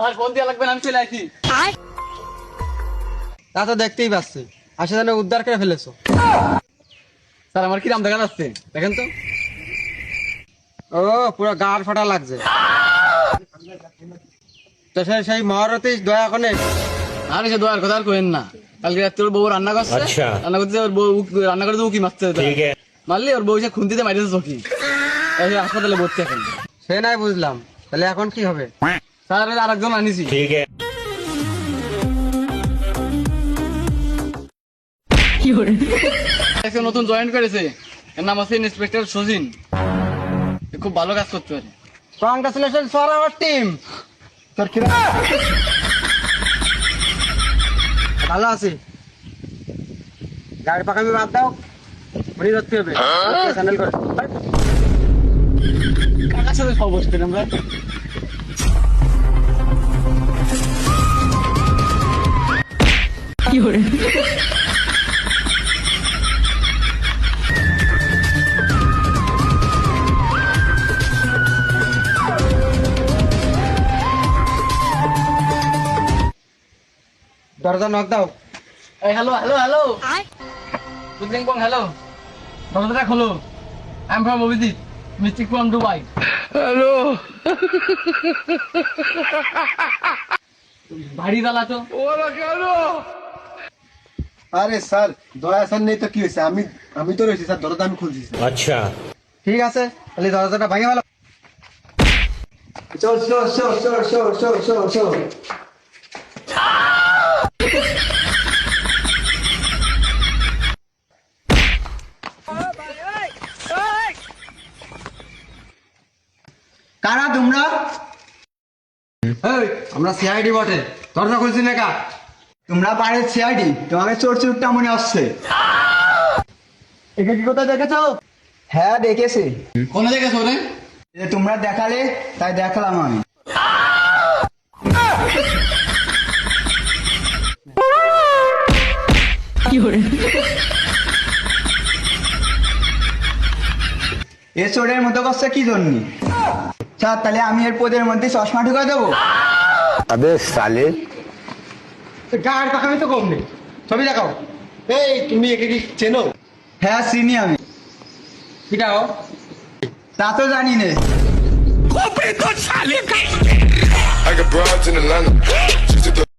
আর phone দিয়া লাগবে না, আমি চলে আইছি। তা তো দেখতেই পাচ্ছি, আসে যেন উদ্ধার করে ফেলেছো। স্যার আমার কিরাম দেখা যাচ্ছে দেখেন তো। ও পুরো গাড় ফাটা লাগছে। তো সেই মহারথী দয়া করে আর এসে দোয়ার কথা আর কইেন না। কালকে রাত্রে ওর বউ রান্না করছে, রান্না করতে ওর বউ রান্না করে উকি মারছে, মারলে ওর বউ এসে খুন্তিতে মারিয়েছে চকি, এসে হাসপাতালে ভর্তি এখন। সে নাই বুঝলাম, তাহলে এখন কি হবে? স্যার আর একজন আনিছি। নতুন জয়েন করেছে, এর নাম আছে ইন্সপেক্টর সজিন। খুব ভালো কাজ করতে পারে। Congratulation for our team. তোর কি ভালো আছি। গাড়ি পাকামি বাদ দাও, উনি ধরতে হবে। স্যান্ডেল করে কাকার সাথে সব বসতে আমরা। কি করে দরজা নক দাও। হ্যালো হ্যালো হ্যালো বুঝলিং বং, হ্যালো, দরজাটা খোলো। I am from Abhijit, mystic from Dubai. Hello ভারী জ্বালা তো। আরে স্যার, দয়া স্যার নেই তো কি হয়েছে? আমি তো রয়েছি স্যার, দরজা আমি খুলছি। আচ্ছা ঠিক আছে, তাহলে দরজাটা ভাঙে ভালো। চল চল চল চল চল চল চল চল। কারা তোমরা? এই আমরা সিআইডি বটে, দরজা খুলছি না কা? তোমরা বাড়ির সিআইডি, তোমাকে চোর চোরটা মনে আসছে। একে কি কোথায় দেখেছো? হ্যাঁ দেখেছি। কোন জায়গায় শোনে? যে তোমরা দেখালে তাই দেখালাম আমি। কি করে এ চোরের মতো করছে কি জন্য? স্যার তাহলে আমি এর পদের মধ্যে চশমা ঢুকা দেবো? আবে সালে, গাড়ি পাকামি তো কম নেই, ছবি দেখাও। এই তুমি একে কি চেনো? হ্যাঁ চিনি আমি। দেখাও। তা তো জানি না। I got broads in Atlanta. Just to